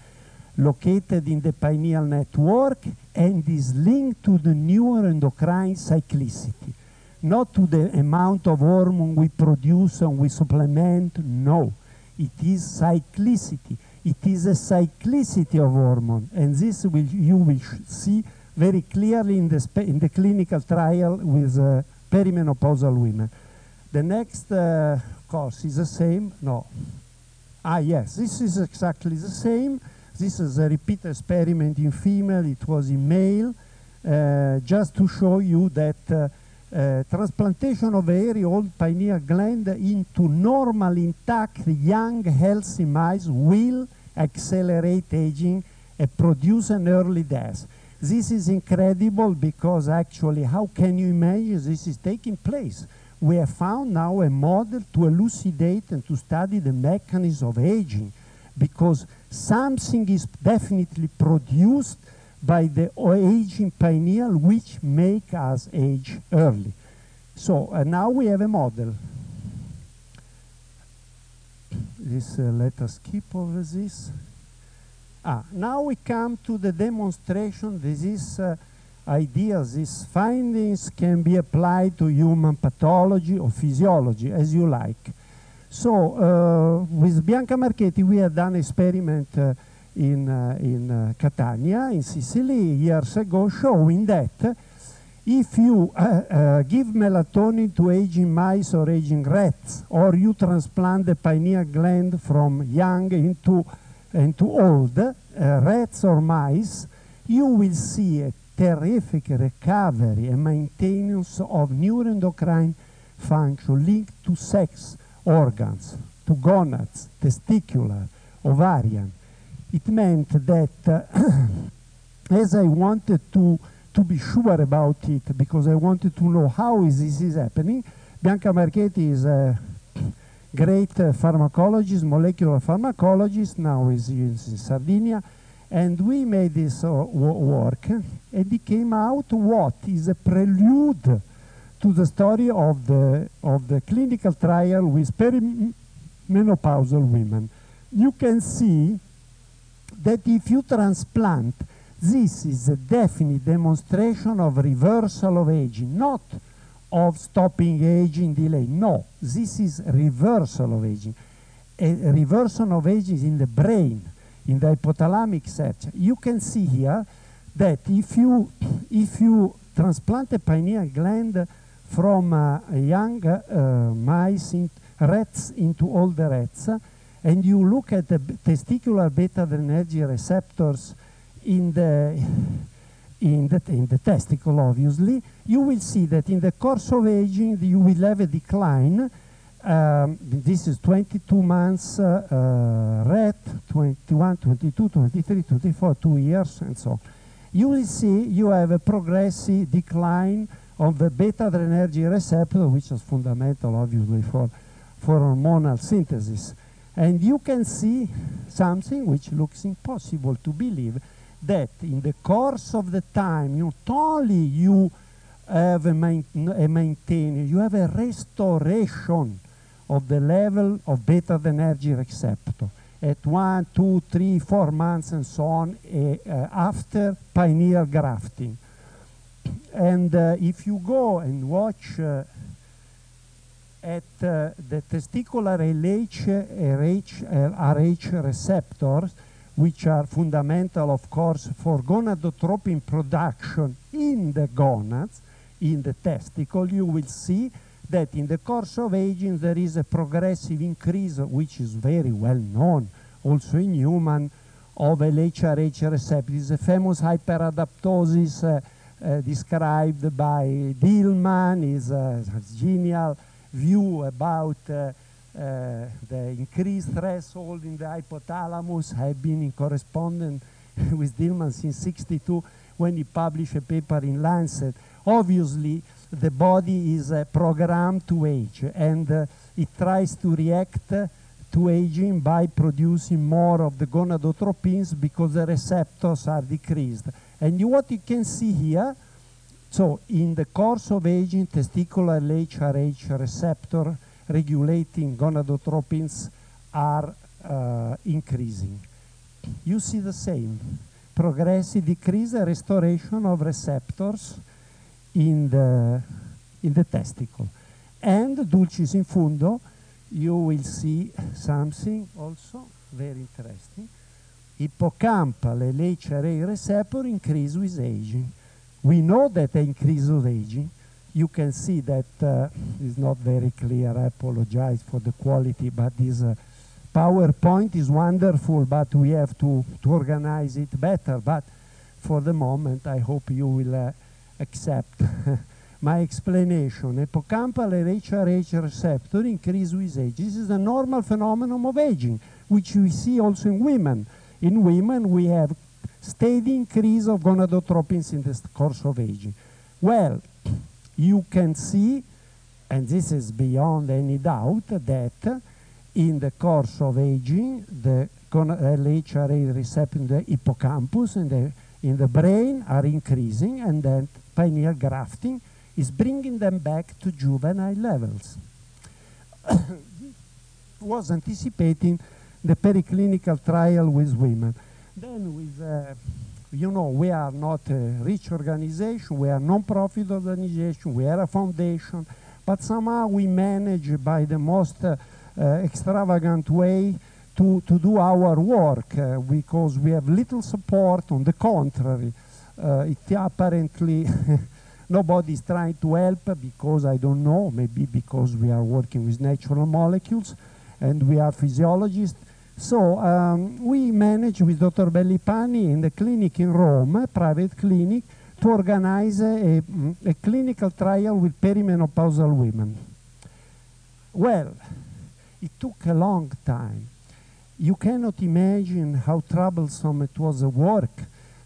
located in the pineal network and is linked to the neuroendocrine cyclicity, not to the amount of hormone we produce and we supplement. No, it is cyclicity. It is a cyclicity of hormone, and this you will see very clearly in the clinical trial with perimenopausal women. The next course is the same. No. Yes, this is exactly the same. This is a repeat experiment in female. It was in male, just to show you that transplantation of very old pineal gland into normal, intact, young, healthy mice will accelerate aging and produce an early death. This is incredible, because actually, how can you imagine this is taking place? We have found now a model to elucidate and to study the mechanism of aging, because something is definitely produced by the aging pineal which make us age early. So now we have a model. Let us skip over this. Now we come to the demonstration. These ideas, these findings can be applied to human pathology or physiology, as you like. So with Bianca Marchetti, we have done experiment in Catania, in Sicily, years ago, showing that if you give melatonin to aging mice or aging rats, or you transplant the pineal gland from young into old rats or mice, you will see a terrific recovery and maintenance of neuroendocrine function linked to sex organs, to gonads, testicular, ovarian. It meant that as I wanted to be sure about it, because I wanted to know how this is happening, Bianca Marchetti is a great pharmacologist, molecular pharmacologist, now is in Sardinia, and we made this work, and it came out what is a prelude to the story of the clinical trial with perimenopausal women. You can see that if you transplant, this is a definite demonstration of reversal of aging, not of stopping aging, delay. No, this is reversal of aging. A reversal of aging is in the brain, in the hypothalamic section. You can see here that if you transplant a pineal gland from young mice, rats into older rats, and you look at the testicular beta-adrenergic receptors in the testicle, obviously, you will see that in the course of aging you will have a decline. This is 22 months rat, 21, 22, 23, 24, 2 years, and so on. You will see you have a progressive decline of the beta-adrenergic receptor, which is fundamental, obviously, for hormonal synthesis. And you can see something which looks impossible to believe, that in the course of the time, not only you have a maintaining, you have a restoration of the level of beta-adrenergic receptor at 1, 2, 3, 4 months and so on after pineal grafting. And if you go and watch at the testicular RH receptors, which are fundamental, of course, for gonadotropin production in the gonads, in the testicle, you will see that in the course of aging there is a progressive increase, which is very well known also in human, of LHRH receptor. It's a famous hyperadaptosis described by Dillman, is a genial view about the increased threshold in the hypothalamus. Have been in correspondence with Dillman since '62 when he published a paper in Lancet. Obviously, the body is programmed to age, and it tries to react to aging by producing more of the gonadotropins because the receptors are decreased. And what you can see here, so in the course of aging, testicular HRH receptor regulating gonadotropins are increasing. You see the same progressive decrease and restoration of receptors in the testicle. And dulcis in fundo, you will see something also very interesting. Hippocampal LHRA receptor increase with aging. We know that they increase with aging. You can see that it's not very clear. I apologize for the quality, but this PowerPoint is wonderful, but we have to organize it better. But for the moment, I hope you will accept my explanation. Hippocampal LHRH receptor increase with age. This is a normal phenomenon of aging, which we see also in women. In women, we have steady increase of gonadotropins in the course of aging. Well, you can see, and this is beyond any doubt, that in the course of aging, the LHRA receptor in the hippocampus and in the brain are increasing, and then pineal grafting is bringing them back to juvenile levels. Was anticipating the periclinical trial with women. Then with, you know, we are not a rich organization, we are a non-profit organization, we are a foundation, but somehow we manage by the most extravagant way to do our work because we have little support. On the contrary, apparently nobody is trying to help because, I don't know, maybe because we are working with natural molecules and we are physiologists. So we managed with Dr. Bellipani in the clinic in Rome, a private clinic, to organize a clinical trial with perimenopausal women. Well, it took a long time. You cannot imagine how troublesome it was a work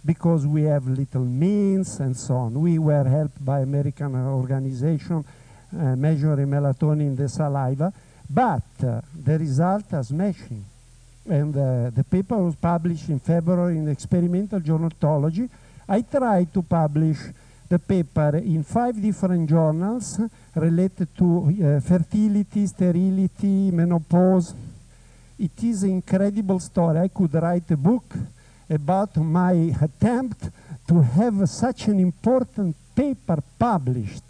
because we have little means and so on. We were helped by American organization measuring melatonin in the saliva, but the result is smashing. And the paper was published in February in Experimental Journalology. I tried to publish the paper in 5 different journals related to fertility, sterility, menopause. It is an incredible story. I could write a book about my attempt to have such an important paper published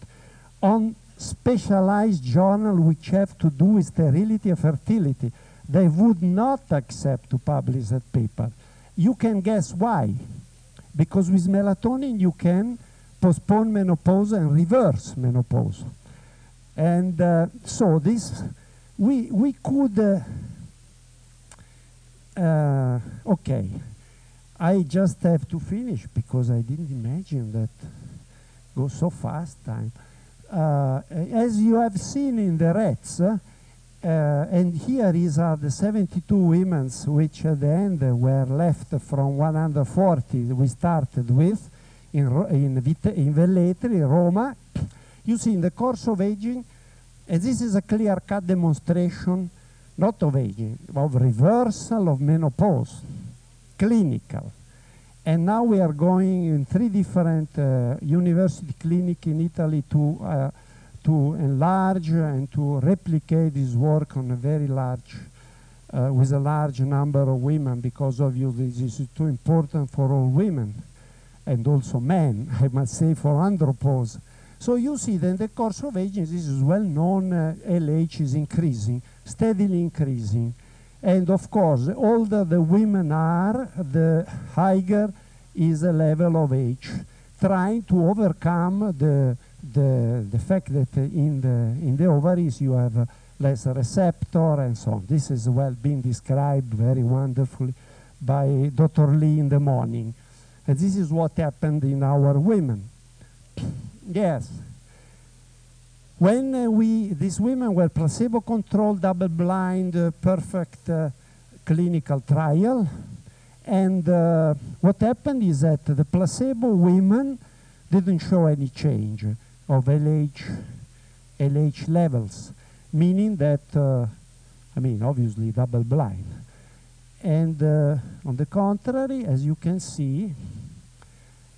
on specialized journal which have to do with sterility and fertility. They would not accept to publish that paper. You can guess why. Because with melatonin you can postpone menopause and reverse menopause. And so this, we could, okay, I just have to finish because I didn't imagine that goes so fast time. As you have seen in the rats, and here are the 72 women which at the end were left from 140 we started with in Velletri, Roma. You see in the course of aging, and this is a clear-cut demonstration, not of aging, of reversal of menopause, clinical. And now we are going in 3 different university clinics in Italy to enlarge and to replicate this work on a very large, with a large number of women, because obviously this is too important for all women, and also men, I must say, for andropause. So you see that in the course of aging, this is well known, LH is increasing, steadily increasing. And of course, the older the women are, the higher is the level of age, trying to overcome the fact that in the ovaries you have less receptor and so on. This is well being described very wonderfully by Dr. Lee in the morning. And this is what happened in our women. Yes. When these women were placebo-controlled, double-blind, perfect clinical trial, and what happened is that the placebo women didn't show any change of LH levels, meaning that, I mean, obviously double-blind. And on the contrary, as you can see,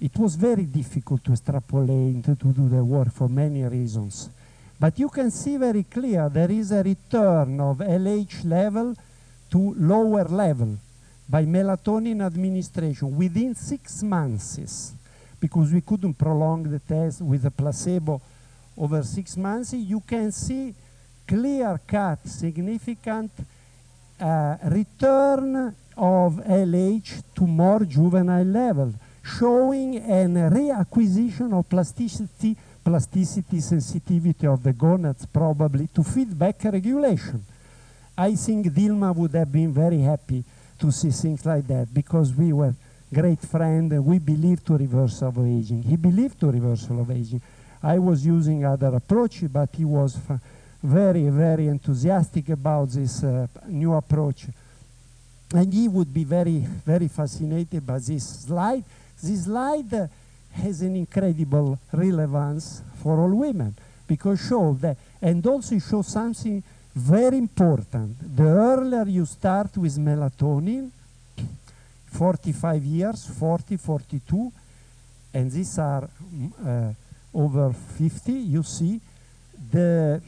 It was very difficult to extrapolate, to do the work for many reasons. But you can see very clear there is a return of LH level to lower level by melatonin administration within 6 months, because we couldn't prolong the test with a placebo over 6 months. You can see clear-cut, significant return of LH to more juvenile level, showing a reacquisition of plasticity sensitivity of the gonads, probably to feedback regulation. I think Dilma would have been very happy to see things like that, because we were great friends and we believed to reversal of aging. He believed to reversal of aging. I was using other approaches, but he was very, very enthusiastic about this new approach. And he would be very, very fascinated by this slide. This slide has an incredible relevance for all women, because show that, and also shows something very important. The earlier you start with melatonin, 45 years, 40, 42, and these are over 50, you see, the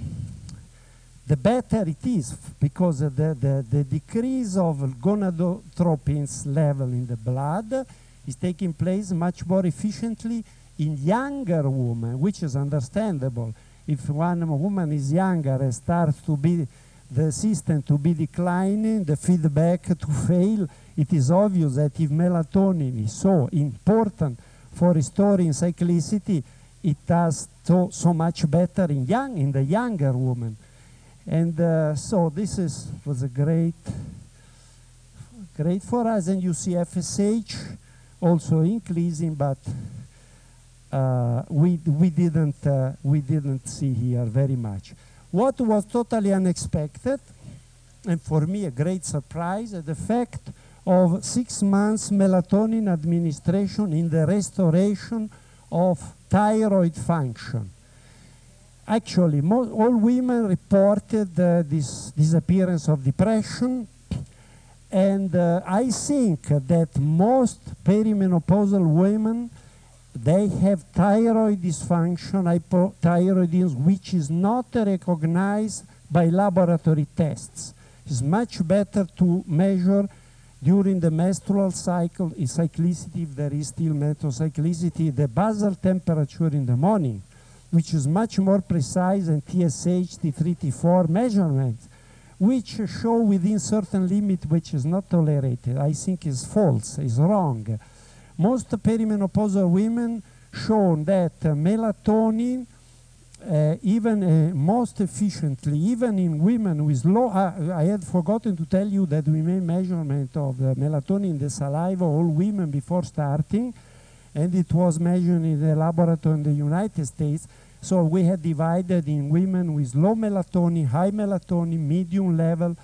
better it is, because the decrease of gonadotropins level in the blood is taking place much more efficiently in younger women, which is understandable. If one woman is younger and starts to be, the system to be declining, the feedback to fail, it is obvious that if melatonin is so important for restoring cyclicity, it does so much better in the younger woman. And so this was a great for us. And you see FSH also increasing, but we didn't see here very much. What was totally unexpected, and for me a great surprise, the effect of 6 months melatonin administration in the restoration of thyroid function. Actually, all women reported this disappearance of depression, and I think that most perimenopausal women, they have thyroid dysfunction, hypothyroidism, which is not recognized by laboratory tests. It's much better to measure during the menstrual cycle, cyclicity, if there is still menstrual cyclicity, the basal temperature in the morning, which is much more precise than TSH, T3, T4 measurements, which show within certain limit which is not tolerated. I think is false, is wrong. Most perimenopausal women shown that melatonin, even most efficiently, even in women with low, I had forgotten to tell you that we made measurement of the melatonin in the saliva, all women before starting, and it was measured in the laboratory in the United States. So we had divided in women with low melatonin, high melatonin, medium level,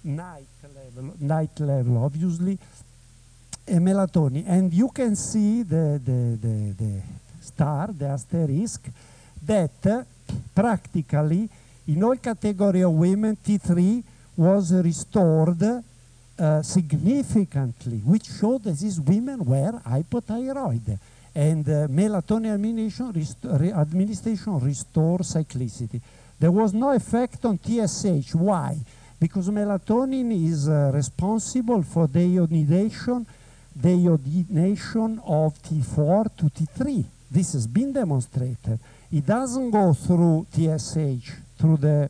night level, obviously, melatonin. And you can see the star, the asterisk, that practically in all category of women, T3 was restored significantly, which showed that these women were hypothyroid. And melatonin administration restores cyclicity. There was no effect on TSH. Why? Because melatonin is responsible for deionization of T4 to T3. This has been demonstrated. It doesn't go through TSH, through the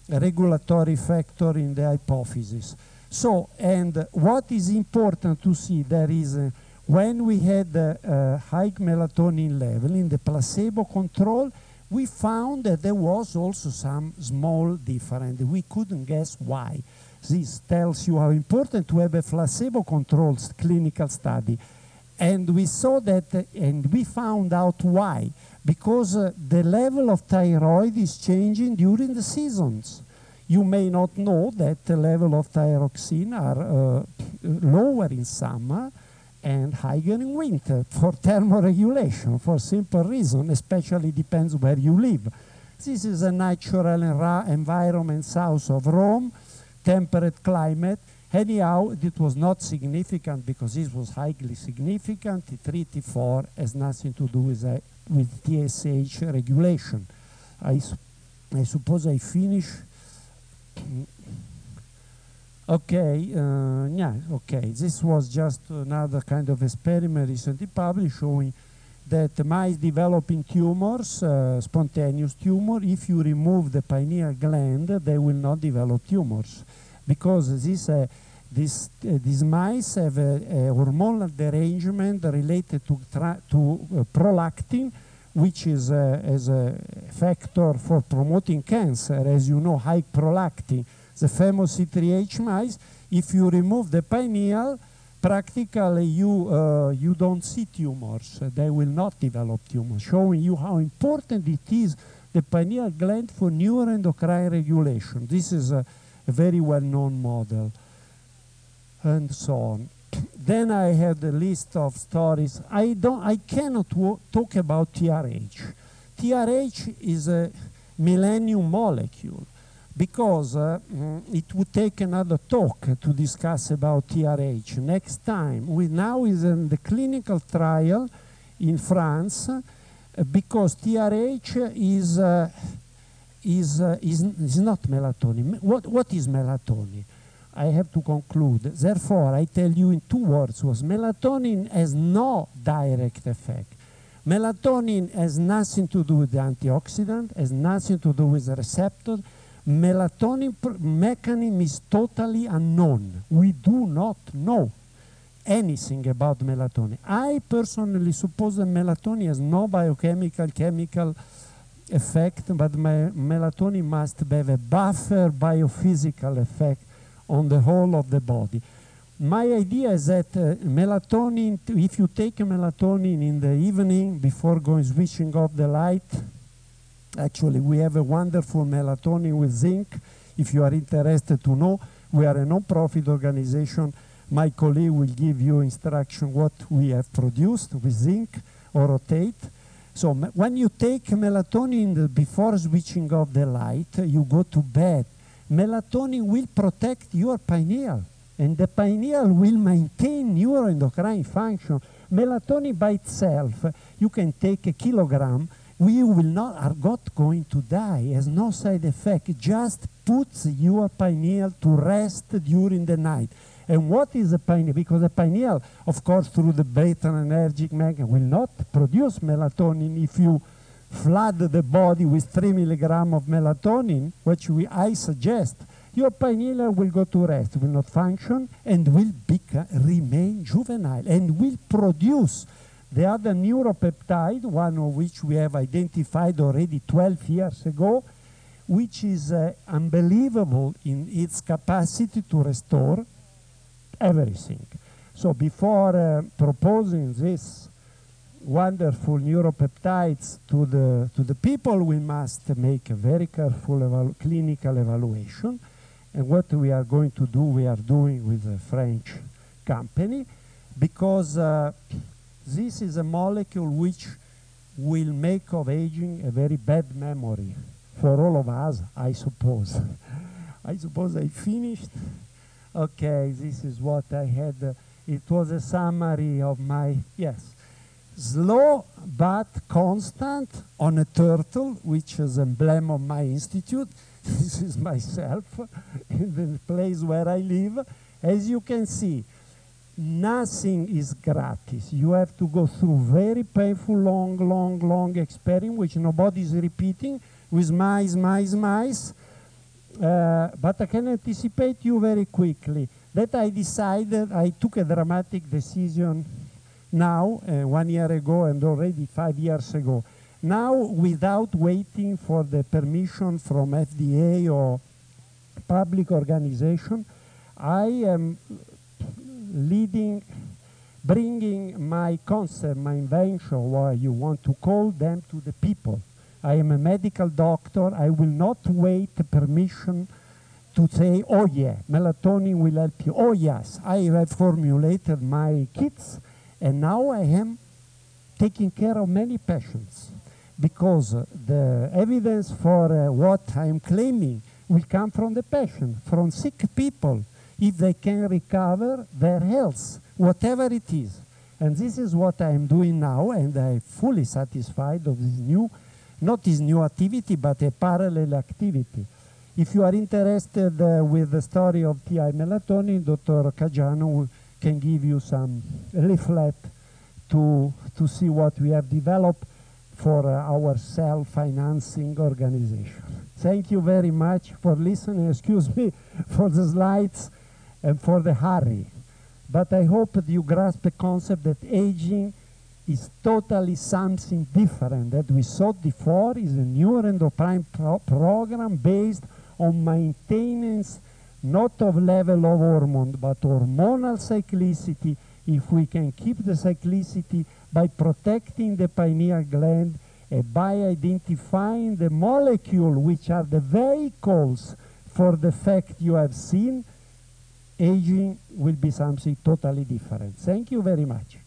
regulatory factor in the hypophysis. So, and what is important to see, there is when we had high melatonin level in the placebo control, we found that there was also some small difference. We couldn't guess why. This tells you how important to have a placebo-controlled clinical study. And we saw that, and we found out why. Because the level of thyroid is changing during the seasons. You may not know that the level of thyroxine are lower in summer and higher in winter for thermoregulation, for simple reason, especially depends where you live. This is a natural environment south of Rome, temperate climate, Anyhow, it was not significant because this was highly significant. T3, T4 has nothing to do with TSH regulation. I suppose I finish. Okay, yeah, okay. This was just another kind of experiment recently published showing that mice developing tumors, spontaneous tumor, if you remove the pineal gland, they will not develop tumors. Because these mice have a hormonal derangement related to prolactin, which is a factor for promoting cancer. As you know, high prolactin, the famous C3H mice, if you remove the pineal, practically you don't see tumors. They will not develop tumors, showing you how important it is, the pineal gland, for neuroendocrine regulation. This is a very well-known model, and so on. Then I have the list of stories. I cannot talk about TRH. TRH is a millennium molecule, because it would take another talk to discuss about TRH next time. We now is in the clinical trial in France, because TRH is not melatonin. What is melatonin? I have to conclude. Therefore, I tell you in 2 words, was melatonin has no direct effect. Melatonin has nothing to do with the antioxidant, has nothing to do with the receptor. Melatonin mechanism is totally unknown. We do not know anything about melatonin. I personally suppose that melatonin has no chemical effect, but melatonin must have a buffer biophysical effect on the whole of the body. My idea is that melatonin, if you take melatonin in the evening before switching off the light, actually we have a wonderful melatonin with zinc. If you are interested to know, we are a non-profit organization. My colleague will give you instruction what we have produced with zinc or rotate. So when you take melatonin before switching off the light, you go to bed. Melatonin will protect your pineal, and the pineal will maintain neuroendocrine function. Melatonin by itself, you can take a kilogram, we will not, are not going to die, has no side effect. It just puts your pineal to rest during the night. And what is the pineal? Because the pineal, of course, through the beta-energic mechanism, will not produce melatonin if you flood the body with 3 milligrams of melatonin, which I suggest. Your pineal will go to rest, will not function, and will remain juvenile, and will produce the other neuropeptide, one of which we have identified already 12 years ago, which is unbelievable in its capacity to restore everything. So before proposing this wonderful neuropeptides to the people, we must make a very careful clinical evaluation. And what we are going to do, we are doing with a French company, because this is a molecule which will make of aging a very bad memory for all of us, I suppose. I suppose I finished. Okay, this is what I had. It was a summary of my, yes. Slow but constant on a turtle, which is emblem of my institute. This is myself in the place where I live. As you can see, nothing is gratis. You have to go through very painful, long experiment, which nobody is repeating, with mice. But I can anticipate you very quickly that I decided, I took a dramatic decision now, 1 year ago, and already 5 years ago. Now, without waiting for the permission from FDA or public organization, I am bringing my concept, my invention, what you want to call them, to the people. I am a medical doctor. I will not wait permission to say, oh yeah, melatonin will help you. Oh yes, I have formulated my kits, and now I am taking care of many patients, because the evidence for what I am claiming will come from the patient, from sick people. if they can recover their health, whatever it is. And this is what I am doing now, and I'm fully satisfied of this new, not this new activity, but a parallel activity. If you are interested with the story of TI melatonin, Dr. Caggiano can give you some leaflet to see what we have developed for our self-financing organization. Thank you very much for listening. Excuse me for the slides and for the hurry. But I hope that you grasp the concept that aging is totally something different that we saw before. Is a neuroendocrine program based on maintenance not of level of hormone but hormonal cyclicity. If we can keep the cyclicity by protecting the pineal gland and by identifying the molecule which are the vehicles for the effect you have seen, aging will be something totally different. Thank you very much.